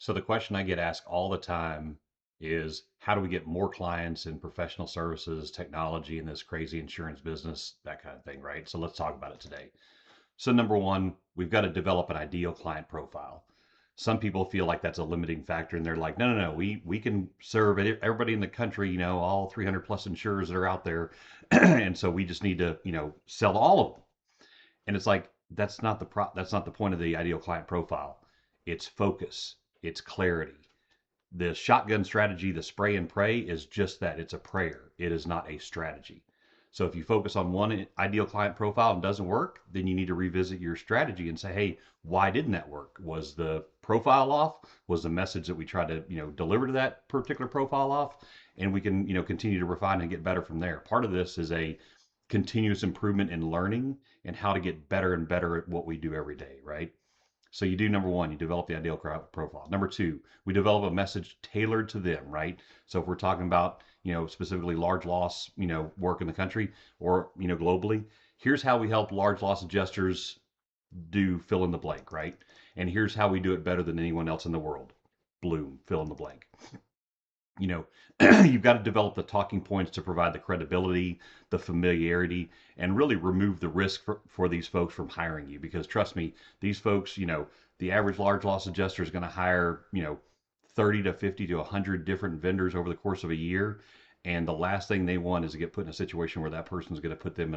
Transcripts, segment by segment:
So the question I get asked all the time is how do we get more clients in professional services, technology, in this crazy insurance business, that kind of thing, right? So let's talk about it today. So number one, we've got to develop an ideal client profile. Some people feel like that's a limiting factor, and they're like, no, no, no, we can serve everybody in the country, all 300 plus insurers that are out there, and so we just need to, sell all of them. And it's like that's not the point of the ideal client profile. It's focus, it's clarity. The shotgun strategy, the spray and pray, is just that. It's a prayer. It is not a strategy. So if you focus on one ideal client profile and doesn't work, then you need to revisit your strategy and say, hey, why didn't that work? Was the profile off? Was the message that we tried to, deliver to that particular profile off? And we can, continue to refine and get better from there. Part of this is a continuous improvement in learning and how to get better and better at what we do every day, right? So you do number one, you develop the ideal profile. Number two, we develop a message tailored to them, right? So if we're talking about, specifically large loss, work in the country or, globally, here's how we help large loss adjusters do fill in the blank, right? And here's how we do it better than anyone else in the world. Bloom, fill in the blank. you know you've got to develop the talking points to provide the credibility, the familiarity, and really remove the risk for these folks from hiring you, because trust me, these folks, the average large loss adjuster is going to hire 30 to 50 to 100 different vendors over the course of a year, and the last thing they want is to get put in a situation where that person is going to put them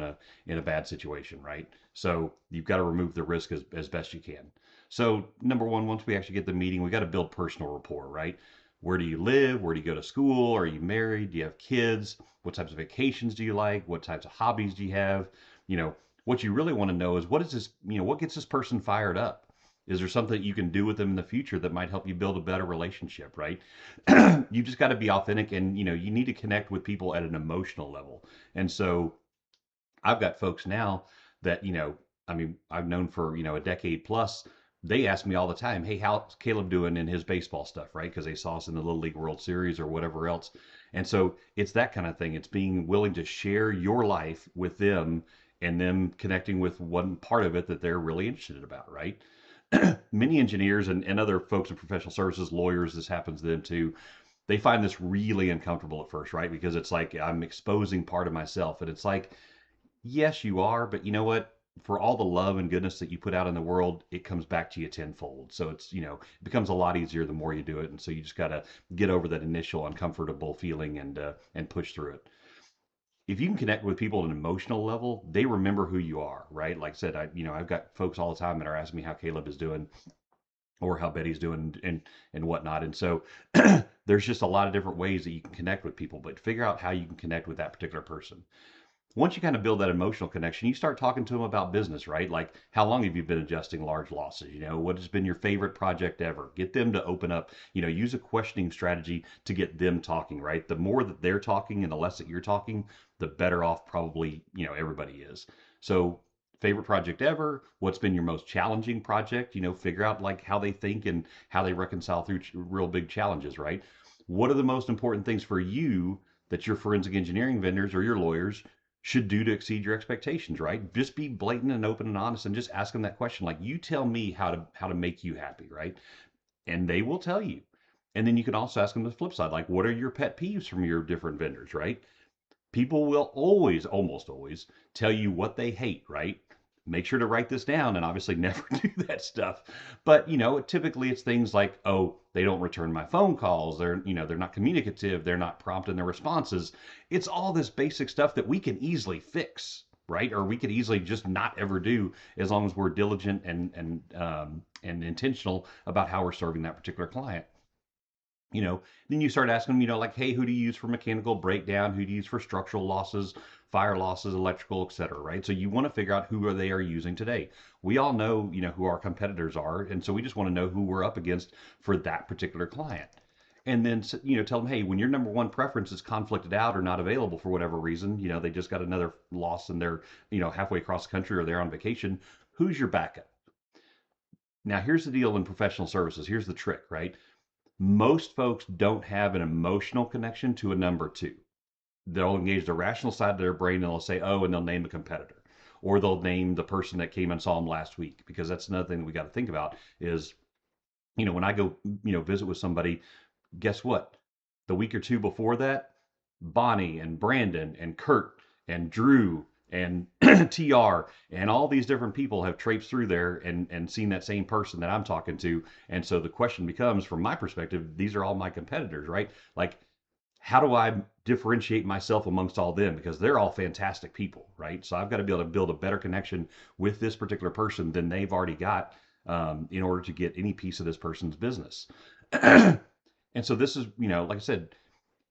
in a bad situation, right? So you've got to remove the risk as best you can. So number one, once we actually get the meeting, we got to build personal rapport, right? Where do you live? Where do you go to school? Are you married? Do you have kids? What types of vacations do you like? What types of hobbies do you have? What you really want to know is what is this, what gets this person fired up? Is there something that you can do with them in the future that might help you build a better relationship, right? You just got to be authentic, and you need to connect with people at an emotional level. And so I've got folks now that, I mean, I've known for, a decade plus. They ask me all the time, hey, how's Caleb doing in his baseball stuff, right? Because they saw us in the Little League World Series or whatever else. And so it's that kind of thing. It's being willing to share your life with them and them connecting with one part of it that they're really interested about, right? Many engineers and other folks in professional services, lawyers, this happens to them too. They find this really uncomfortable at first, right? Because it's like I'm exposing part of myself. And it's like, yes, you are, but you know what? For all the love and goodness that you put out in the world, it comes back to you tenfold. So it's, it becomes a lot easier the more you do it. And so you just got to get over that initial uncomfortable feeling and push through it. If you can connect with people at an emotional level, they remember who you are, right? Like I said, I've got folks all the time that are asking me how Caleb is doing or how Betty's doing and whatnot. And so there's just a lot of different ways that you can connect with people, but figure out how you can connect with that particular person. Once you kind of build that emotional connection, you start talking to them about business, right? Like, how long have you been adjusting large losses? What has been your favorite project ever? Get them to open up, use a questioning strategy to get them talking, right? The more that they're talking and the less that you're talking, the better off probably, everybody is. So, favorite project ever, what's been your most challenging project? Figure out like how they think and how they reconcile through real big challenges, right? What are the most important things for you that your forensic engineering vendors or your lawyers should do to exceed your expectations, right? Just be blatant and open and honest and just ask them that question. Like, you tell me how to make you happy, right? And they will tell you. And then you can also ask them the flip side, like, what are your pet peeves from your different vendors, right? People will always, almost always, tell you what they hate, right? Make sure to write this down and obviously never do that stuff. But, typically it's things like, oh, they don't return my phone calls. They're not communicative. They're not prompt in their responses. It's all this basic stuff that we can easily fix, right? Or we could easily just not ever do, as long as we're diligent and intentional about how we're serving that particular client. Then you start asking them, like, hey, who do you use for mechanical breakdown? Who do you use for structural losses, fire losses, electrical, et cetera, right? So you want to figure out who they are using today. We all know, who our competitors are. And so we just want to know who we're up against for that particular client. And then, tell them, hey, when your number one preference is conflicted out or not available for whatever reason, they just got another loss and they're, halfway across the country or they're on vacation, who's your backup? Now, here's the deal in professional services. Here's the trick, right? Most folks don't have an emotional connection to a number two. They'll engage the rational side of their brain and they'll say, oh, and they'll name a competitor. Or they'll name the person that came and saw them last week, because that's another thing that we got to think about is When I go, visit with somebody, guess what? The week or two before that, Bonnie and Brandon and Kurt and Drew and TR and all these different people have traipsed through there and seen that same person that I'm talking to. And so the question becomes, from my perspective, these are all my competitors, right? Like, how do I differentiate myself amongst all them? Because they're all fantastic people, right? So I've got to be able to build a better connection with this particular person than they've already got, in order to get any piece of this person's business. And so this is, like I said,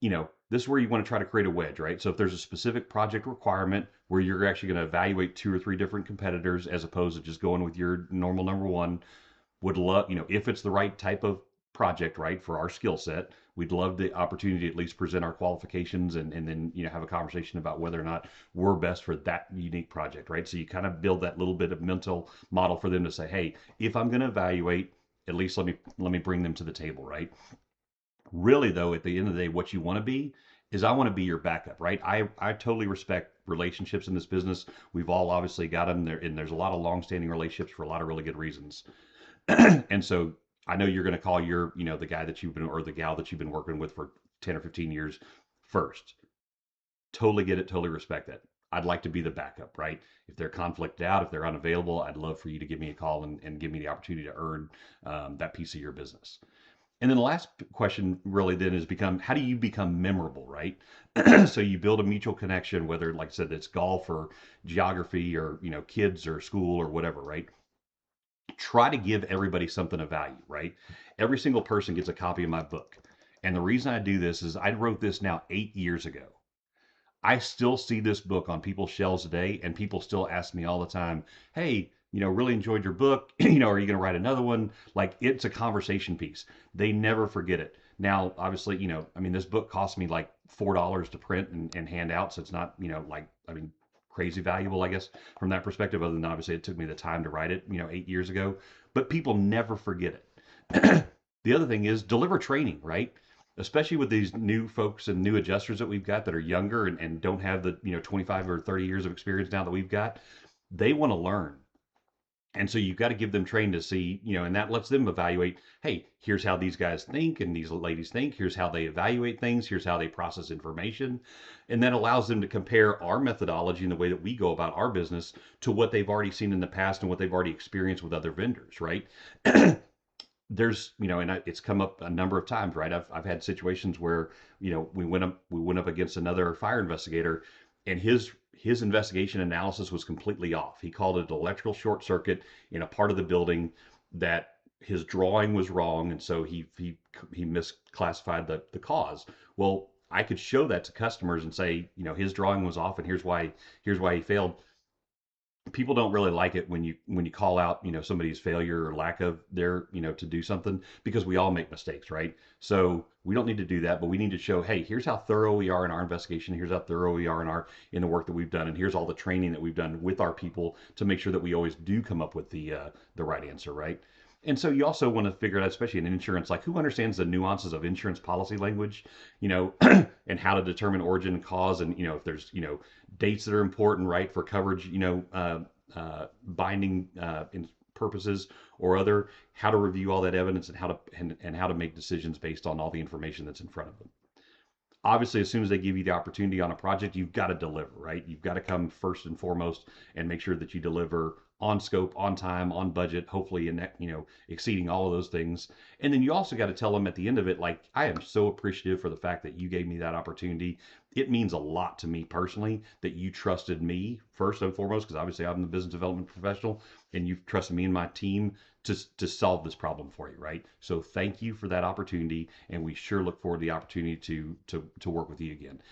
this is where you want to try to create a wedge, right? So if there's a specific project requirement where you're actually going to evaluate two or three different competitors as opposed to just going with your normal number one, would love, if it's the right type of project, right, for our skill set, we'd love the opportunity to at least present our qualifications and then, have a conversation about whether or not we're best for that unique project, right? So you kind of build that little bit of mental model for them to say, hey, if I'm going to evaluate, at least let me bring them to the table, right? Really, though, at the end of the day, what you want to be is, I want to be your backup, right? I totally respect relationships in this business. We've all obviously got them there, and there's a lot of long-standing relationships for a lot of really good reasons. And so I know you're going to call your, the guy that you've been, or the gal that you've been working with for 10 or 15 years first. Totally get it, totally respect that. I'd like to be the backup, right? If they're conflicted out, if they're unavailable, I'd love for you to give me a call and give me the opportunity to earn, that piece of your business. And then the last question really then is become, how do you become memorable, right? So you build a mutual connection, whether, like I said, it's golf or geography or, kids or school or whatever, right? Try to give everybody something of value, right? Every single person gets a copy of my book. And the reason I do this is, I wrote this now 8 years ago. I still see this book on people's shelves today, and people still ask me all the time, hey, really enjoyed your book. Are you going to write another one? Like, it's a conversation piece. They never forget it. Now, obviously, this book cost me like $4 to print and hand out. So it's not, crazy valuable, I guess, from that perspective, other than obviously it took me the time to write it, 8 years ago. But people never forget it. The other thing is, deliver training, right? Especially with these new folks and new adjusters that we've got that are younger and don't have the 25 or 30 years of experience now that we've got. They want to learn, and so you've got to give them training to see, and that lets them evaluate, hey, here's how these guys think and these ladies think, here's how they evaluate things, here's how they process information. And that allows them to compare our methodology and the way that we go about our business to what they've already seen in the past and what they've already experienced with other vendors, right? There's, it's come up a number of times, right? I've had situations where, we went up against another fire investigator, and his investigation analysis was completely off. He called it an electrical short circuit in a part of the building that his drawing was wrong, and so he misclassified the cause. Well, I could show that to customers and say, his drawing was off, and here's why he failed. People don't really like it when you call out, somebody's failure or lack of their, to do something, because we all make mistakes, right? So we don't need to do that, but we need to show, hey, here's how thorough we are in our investigation, here's how thorough we are in the work that we've done, and here's all the training that we've done with our people to make sure that we always do come up with the right answer, right? And so you also want to figure out, especially in insurance, like, who understands the nuances of insurance policy language, and how to determine origin and cause, and if there's dates that are important, right, for coverage, binding in purposes or other, how to review all that evidence and how to make decisions based on all the information that's in front of them. Obviously, as soon as they give you the opportunity on a project, you've got to deliver, right? You've got to come first and foremost and make sure that you deliver on scope, on time, on budget, hopefully, and exceeding all of those things. And then you also got to tell them at the end of it, like, I am so appreciative for the fact that you gave me that opportunity. It means a lot to me personally that you trusted me first and foremost, because obviously I'm the business development professional, and you've trusted me and my team to solve this problem for you, right? So thank you for that opportunity, and we sure look forward to the opportunity to work with you again.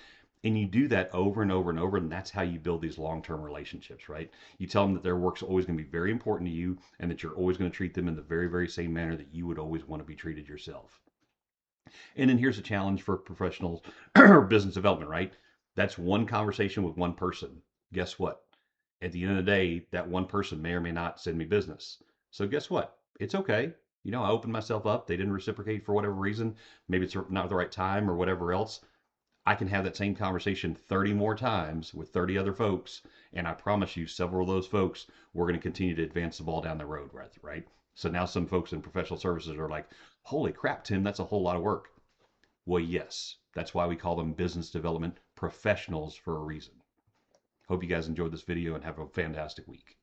And you do that over and over and over, and that's how you build these long-term relationships, right? You tell them that their work's always going to be very important to you, and that you're always going to treat them in the very, very same manner that you would always want to be treated yourself. And then here's a challenge for professionals or business development, right? That's one conversation with one person. Guess what? At the end of the day, that one person may or may not send me business. So guess what? It's okay. I opened myself up. They didn't reciprocate for whatever reason. Maybe it's not the right time or whatever else. I can have that same conversation 30 more times with 30 other folks. And I promise you, several of those folks, we're going to continue to advance the ball down the road, right? So now some folks in professional services are like, holy crap, Tim, that's a whole lot of work. Well, yes, that's why we call them business development professionals for a reason. Hope you guys enjoyed this video and have a fantastic week.